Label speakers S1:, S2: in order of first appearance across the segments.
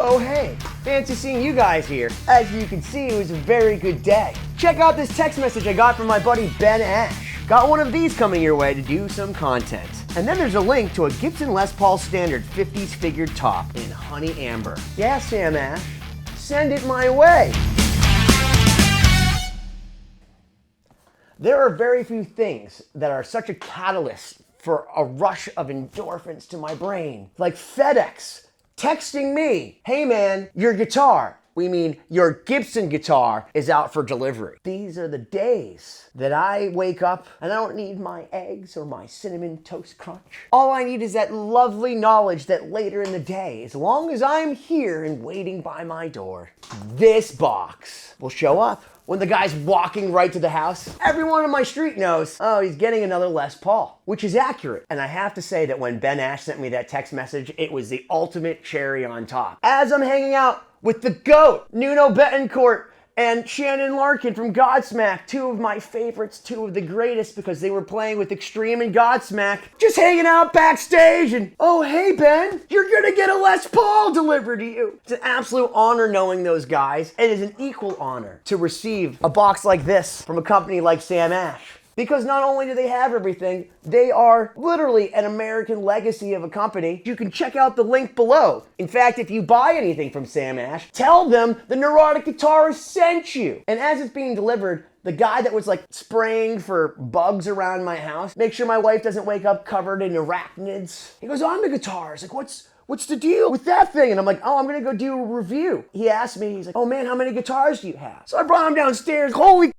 S1: Oh hey, fancy seeing you guys here. As you can see, it was a very good day. Check out this text message I got from my buddy Ben Ash. Got one of these coming your way to do some content. And then there's a link to a Gibson Les Paul Standard 50s figured top in honey amber. Yeah, Sam Ash, send it my way. There are very few things that are such a catalyst for a rush of endorphins to my brain, like FedEx texting me, hey man, your guitar, we mean your Gibson guitar, is out for delivery. These are the days that I wake up and I don't need my eggs or my cinnamon toast crunch. All I need is that lovely knowledge that later in the day, as long as I'm here and waiting by my door, this box will show up. When the guy's walking right to the house, everyone on my street knows, oh, he's getting another Les Paul, which is accurate. And I have to say that when Ben Ash sent me that text message, it was the ultimate cherry on top. As I'm hanging out with the GOAT, Nuno Betancourt, and Shannon Larkin from Godsmack, two of my favorites, two of the greatest, because they were playing with Extreme and Godsmack, just hanging out backstage, and oh hey Ben, you're gonna get a Les Paul delivered to you. It's an absolute honor knowing those guys. It is an equal honor to receive a box like this from a company like Sam Ash. Because not only do they have everything, they are literally an American legacy of a company. You can check out the link below. In fact, if you buy anything from Sam Ash, tell them the Neurotic Guitarist sent you. And as it's being delivered, the guy that was like spraying for bugs around my house, make sure my wife doesn't wake up covered in arachnids. He goes, I'm the guitarist. Like, what's the deal with that thing? And I'm like, oh, I'm gonna go do a review. He asked me, he's like, oh man, how many guitars do you have? So I brought him downstairs. Holy.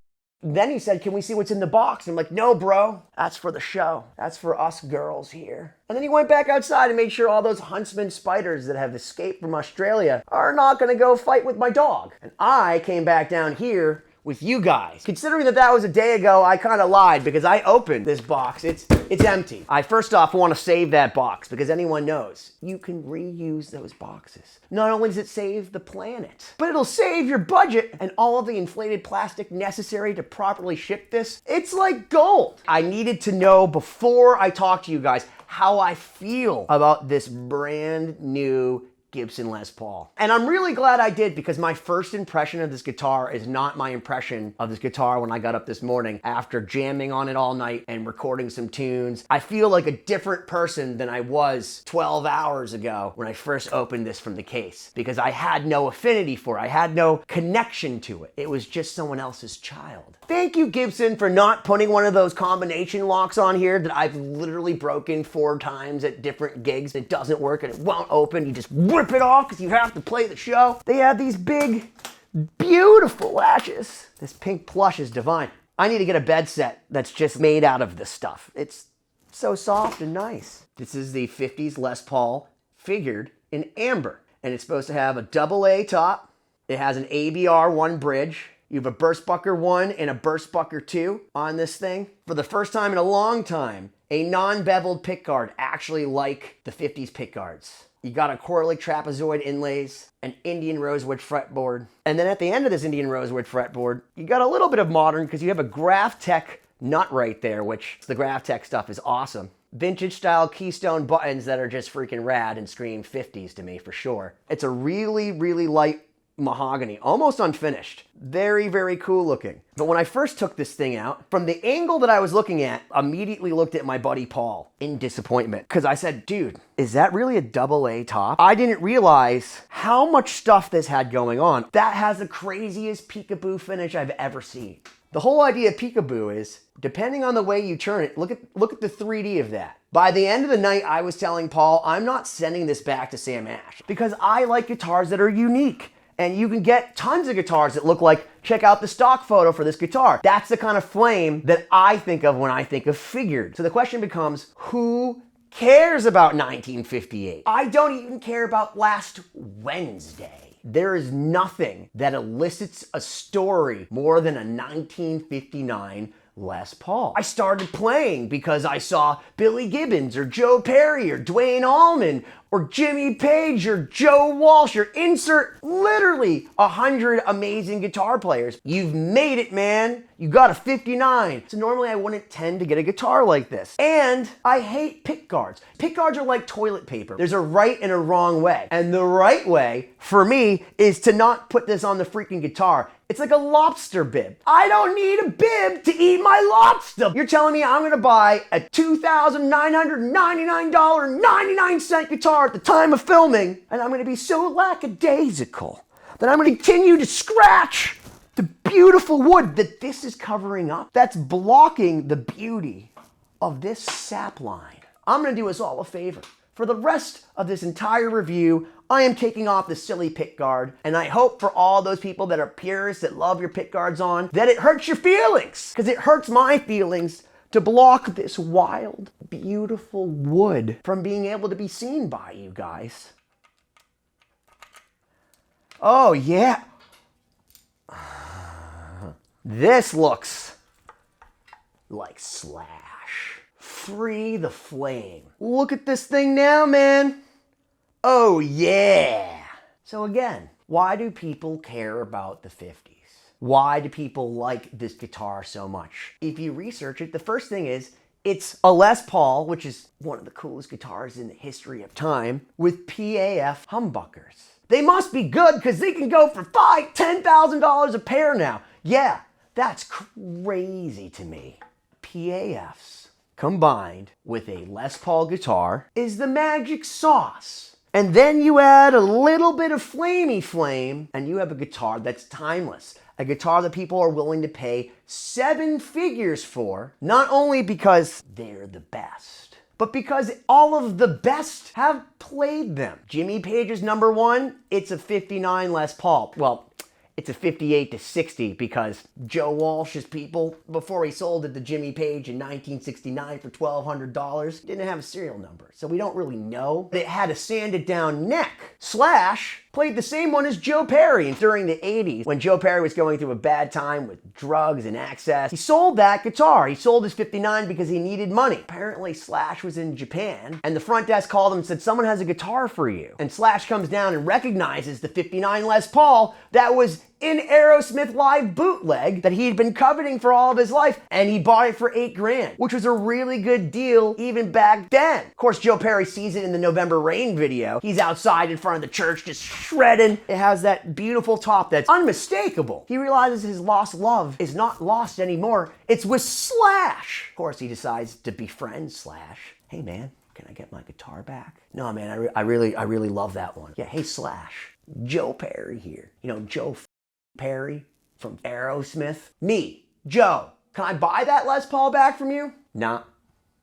S1: Then he said, can we see what's in the box? And I'm like, no, bro, that's for the show. That's for us girls here. And then he went back outside and made sure all those huntsman spiders that have escaped from Australia are not gonna go fight with my dog. And I came back down here with you guys. Considering that was a day ago, I kind of lied because I opened this box. It's empty. I first off want to save that box because anyone knows you can reuse those boxes. Not only does it save the planet, but it'll save your budget and all of the inflated plastic necessary to properly ship this. It's like gold. I needed to know before I talk to you guys how I feel about this brand new Gibson Les Paul. And I'm really glad I did because my first impression of this guitar is not my impression of this guitar when I got up this morning after jamming on it all night and recording some tunes. I feel like a different person than I was 12 hours ago when I first opened this from the case because I had no affinity for it. I had no connection to it. It was just someone else's child. Thank you, Gibson, for not putting one of those combination locks on here that I've literally broken 4 times at different gigs. It doesn't work and it won't open. You just rip it off because you have to play the show. They have these big, beautiful latches. This pink plush is divine. I need to get a bed set that's just made out of this stuff. It's so soft and nice. This is the 50s Les Paul figured in amber. And it's supposed to have a AA top. It has an ABR1 bridge. You have a Burstbucker 1 and a Burstbucker 2 on this thing. For the first time in a long time, a non-beveled pickguard, actually like the 50s pickguards. You got a Corlick trapezoid inlays, an Indian rosewood fretboard. And then at the end of this Indian rosewood fretboard, you got a little bit of modern because you have a Graphtec nut right there, which the Graphtec stuff is awesome. Vintage style keystone buttons that are just freaking rad and scream 50s to me for sure. It's a really, really light mahogany, almost unfinished. Very, very cool looking. But when I first took this thing out, from the angle that I was looking at, immediately looked at my buddy Paul in disappointment. Because I said, dude, is that really a AA top? I didn't realize how much stuff this had going on. That has the craziest peekaboo finish I've ever seen. The whole idea of peekaboo is, depending on the way you turn it, look at the 3D of that. By the end of the night, I was telling Paul, I'm not sending this back to Sam Ash because I like guitars that are unique. And you can get tons of guitars that look like, check out the stock photo for this guitar. That's the kind of flame that I think of when I think of figured. So the question becomes, who cares about 1958? I don't even care about last Wednesday. There is nothing that elicits a story more than a 1959 Les Paul. I started playing because I saw Billy Gibbons or Joe Perry or Dwayne Allman or Jimmy Page or Joe Walsh or insert literally 100 amazing guitar players. You've made it, man. You got a 59. So normally I wouldn't tend to get a guitar like this. And I hate pick guards. Pick guards are like toilet paper. There's a right and a wrong way. And the right way for me is to not put this on the freaking guitar. It's like a lobster bib. I don't need a bib to eat my lobster. You're telling me I'm gonna buy a $2,999.99 guitar at the time of filming, and I'm gonna be so lackadaisical that I'm gonna continue to scratch the beautiful wood that this is covering up, that's blocking the beauty of this sap line. I'm gonna do us all a favor. For the rest of this entire review, I am taking off the silly pick guard, and I hope for all those people that are purists that love your pick guards on, that it hurts your feelings, because it hurts my feelings to block this wild, beautiful wood from being able to be seen by you guys. Oh yeah. This looks like Slash. Free the flame. Look at this thing now, man. Oh yeah. So again, why do people care about the 50s? Why do people like this guitar so much? If you research it, the first thing is it's a Les Paul, which is one of the coolest guitars in the history of time, with PAF humbuckers. They must be good because they can go for $5,000, $10,000 a pair now. Yeah, that's crazy to me. PAFs combined with a Les Paul guitar is the magic sauce. And then you add a little bit of flamey flame and you have a guitar that's timeless. A guitar that people are willing to pay 7 figures for, not only because they're the best, but because all of the best have played them. Jimmy Page's #1, it's a 59 Les Paul. Well, it's a 58 to 60 because Joe Walsh's people, before he sold it to Jimmy Page in 1969 for $1,200, didn't have a serial number. So we don't really know. It had a sanded down neck. Slash played the same one as Joe Perry during the 80s when Joe Perry was going through a bad time with drugs and access. He sold that guitar. He sold his 59 because he needed money. Apparently Slash was in Japan and the front desk called him and said, someone has a guitar for you. And Slash comes down and recognizes the 59 Les Paul that was in Aerosmith live bootleg that he'd been coveting for all of his life, and he bought it for $8,000, which was a really good deal even back then. Of course, Joe Perry sees it in the November Rain video. He's outside in front of the church just shredding. It has that beautiful top that's unmistakable. He realizes his lost love is not lost anymore. It's with Slash. Of course, he decides to befriend Slash. Hey man, can I get my guitar back? No man, I really love that one. Yeah, hey Slash, Joe Perry here. You know, Joe Perry from Aerosmith. Me, Joe, can I buy that Les Paul back from you? Nah.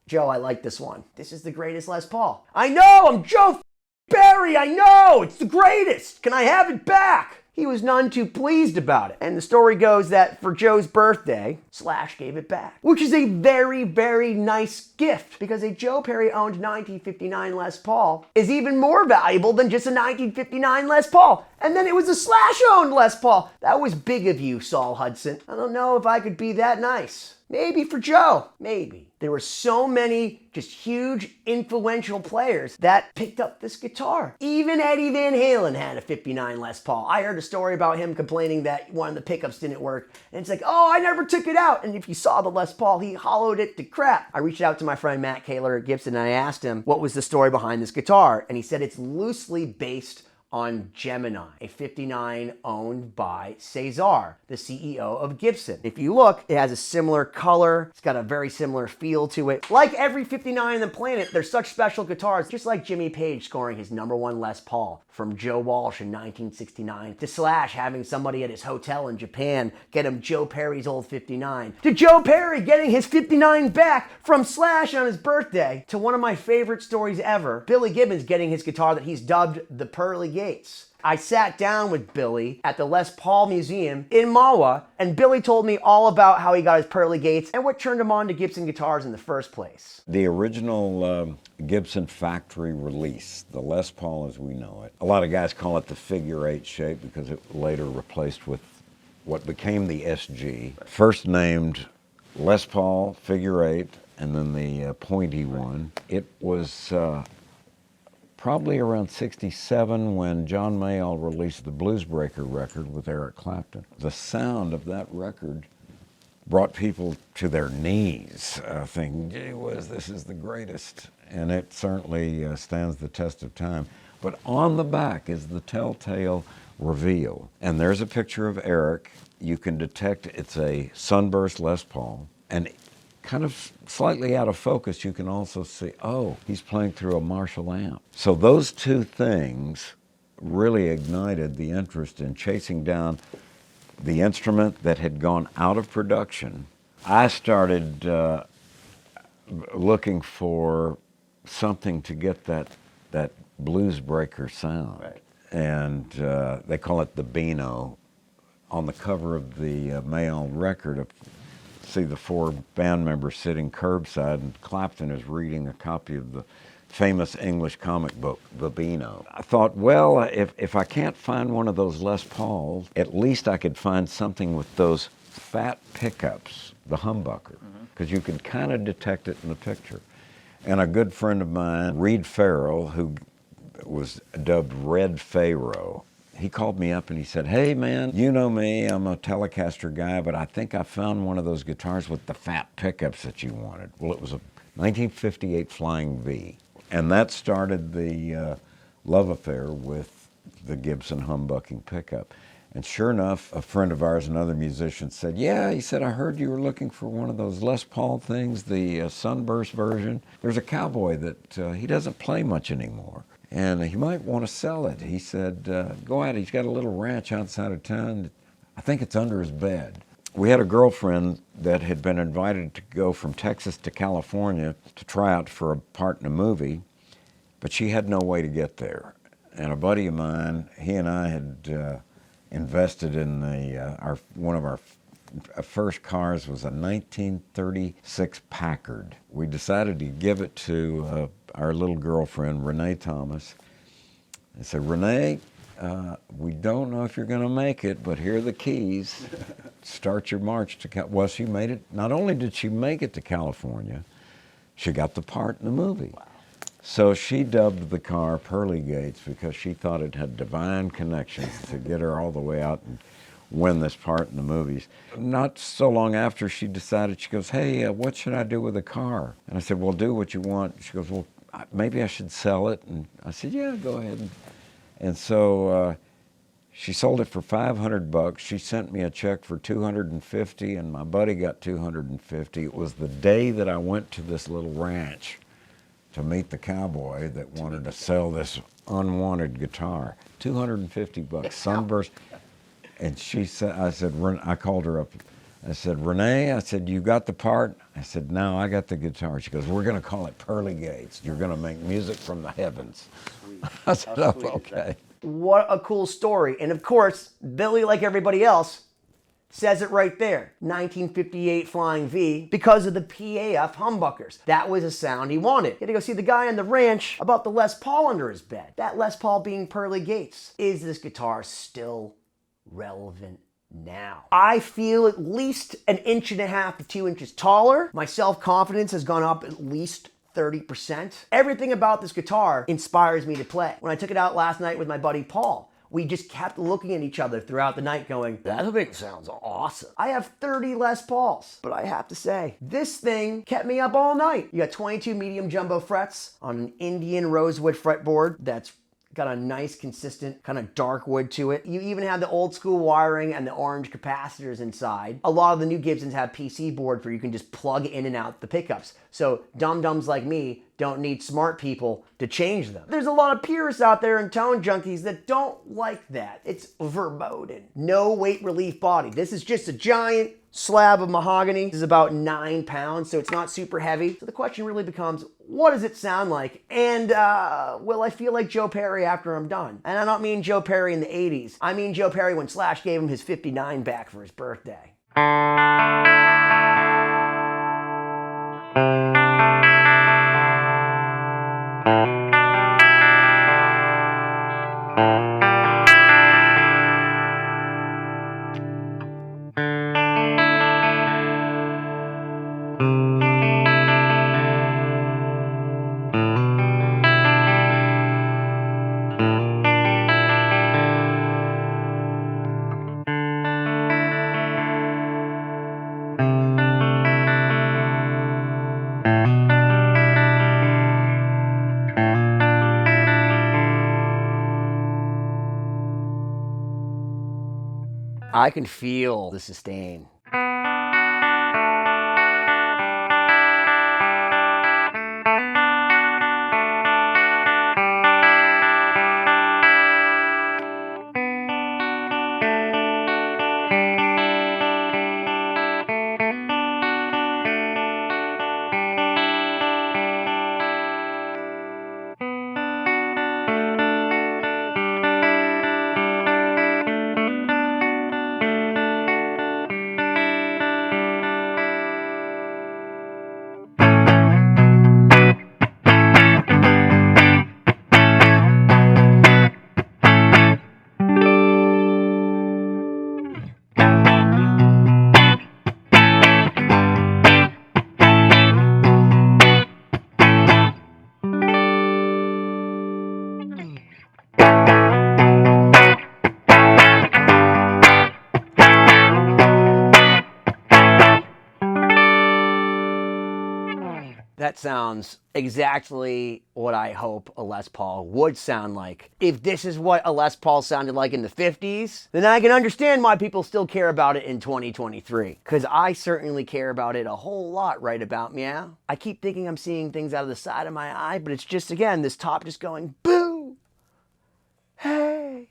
S1: Joe, I like this one. This is the greatest Les Paul. I know, I'm Joe Perry, I know, it's the greatest. Can I have it back? He was none too pleased about it. And the story goes that for Joe's birthday, Slash gave it back, which is a very, very nice gift because a Joe Perry owned 1959 Les Paul is even more valuable than just a 1959 Les Paul. And then it was a Slash owned Les Paul. That was big of you, Saul Hudson. I don't know if I could be that nice. Maybe for Joe, maybe. There were so many just huge influential players that picked up this guitar. Even Eddie Van Halen had a 59 Les Paul. I heard a story about him complaining that one of the pickups didn't work. And it's like, oh, I never took it out. And if you saw the Les Paul, he hollowed it to crap. I reached out to my friend Matt Kaler at Gibson and I asked him what was the story behind this guitar. And he said it's loosely based on Gemini, a 59 owned by Cesar, the CEO of Gibson. If you look, it has a similar color. It's got a very similar feel to it. Like every 59 on the planet, they're such special guitars, just like Jimmy Page scoring his #1 Les Paul from Joe Walsh in 1969, to Slash having somebody at his hotel in Japan get him Joe Perry's old 59, to Joe Perry getting his 59 back from Slash on his birthday, to one of my favorite stories ever, Billy Gibbons getting his guitar that he's dubbed the Pearly Gates. I sat down with Billy at the Les Paul Museum in Mawa, and Billy told me all about how he got his Pearly Gates and what turned him on to Gibson guitars in the first place.
S2: The original Gibson factory release, the Les Paul as we know it. A lot of guys call it the figure 8 shape because it later replaced with what became the SG. First named Les Paul figure 8 and then the pointy one. It was probably around 67 when John Mayall released the Bluesbreaker record with Eric Clapton. The sound of that record brought people to their knees, thinking, gee whiz, this is the greatest. And it certainly stands the test of time. But on the back is the telltale reveal. And there's a picture of Eric. You can detect it's a Sunburst Les Paul. And kind of slightly out of focus, you can also see, oh, he's playing through a Marshall amp. So those two things really ignited the interest in chasing down the instrument that had gone out of production. I started looking for something to get that Bluesbreaker sound.
S1: Right.
S2: And they call it the Beano. On the cover of the Mayall record, see the four band members sitting curbside, and Clapton is reading a copy of the famous English comic book, The Beano. I thought, well, if I can't find one of those Les Pauls, at least I could find something with those fat pickups, the humbucker, because you could kind of detect it in the picture. And a good friend of mine, Reed Farrell, who was dubbed Red Pharaoh, he called me up and he said, hey man, you know me, I'm a Telecaster guy, but I think I found one of those guitars with the fat pickups that you wanted. Well, it was a 1958 Flying V. And that started the love affair with the Gibson humbucking pickup. And sure enough, a friend of ours, another musician, said, yeah, he said, I heard you were looking for one of those Les Paul things, the Sunburst version. There's a cowboy that he doesn't play much anymore, and he might want to sell it. He said, go out, he's got a little ranch outside of town. I think it's under his bed. We had a girlfriend that had been invited to go from Texas to California to try out for a part in a movie, but she had no way to get there. And a buddy of mine, he and I had invested in one of our first cars was a 1936 Packard. We decided to give it to our little girlfriend, Renee Thomas. I said, Renee, we don't know if you're going to make it, but here are the keys. Start your march to well, she made it. Not only did she make it to California, she got the part in the movie. Wow. So she dubbed the car Pearly Gates because she thought it had divine connections to get her all the way out and win this part in the movies. Not so long after, she decided, she goes, hey, what should I do with the car? And I said, well, do what you want. She goes, well, maybe I should sell it. And I said, yeah, go ahead. And so she sold it for $500. She sent me a check for $250, and my buddy got $250. It was the day that I went to this little ranch to meet the cowboy that wanted to sell this unwanted guitar. $250, Sunburst. And she said, I called her up. I said, Renee, I said, you got the part? I said, no, I got the guitar. She goes, we're going to call it Pearly Gates. You're going to make music from the heavens. Sweet. I said, oh, okay.
S1: What a cool story. And of course, Billy, like everybody else, says it right there. 1958 Flying V, because of the PAF humbuckers. That was a sound he wanted. He had to go see the guy on the ranch about the Les Paul under his bed. That Les Paul being Pearly Gates. Is this guitar still relevant now? I feel at least 1.5 inches to 2 inches taller. My self-confidence has gone up at least 30%. Everything about this guitar inspires me to play. When I took it out last night with my buddy Paul, we just kept looking at each other throughout the night going, that thing sounds awesome. I have 30 Les Pauls, but I have to say, this thing kept me up all night. You got 22 medium jumbo frets on an Indian rosewood fretboard that's got a nice, consistent, kind of dark wood to it. You even have the old school wiring and the orange capacitors inside. A lot of the new Gibsons have PC boards where you can just plug in and out the pickups. So dum-dums like me don't need smart people to change them. There's a lot of purists out there and tone junkies that don't like that. It's verboten. No weight relief body. This is just a giant slab of mahogany. This is about 9 pounds, so it's not super heavy. So the question really becomes, what does it sound like? And will I feel like Joe Perry after I'm done? And I don't mean Joe Perry in the 80s. I mean Joe Perry when Slash gave him his 59 back for his birthday. I can feel the sustain. That sounds exactly what I hope a Les Paul would sound like. If this is what a Les Paul sounded like in the 50s, then I can understand why people still care about it in 2023. Because I certainly care about it a whole lot right about meow. I keep thinking I'm seeing things out of the side of my eye, but it's just, again, this top just going, boo! Hey!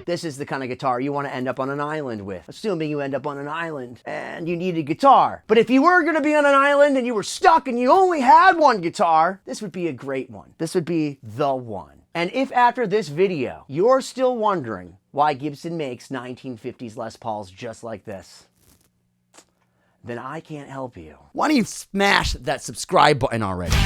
S1: This is the kind of guitar you want to end up on an island with, assuming you end up on an island and you need a guitar. But if you were going to be on an island and you were stuck and you only had one guitar, this would be a great one. This would be the one. And if after this video, you're still wondering why Gibson makes 1950s Les Pauls just like this, then I can't help you. Why don't you smash that subscribe button already?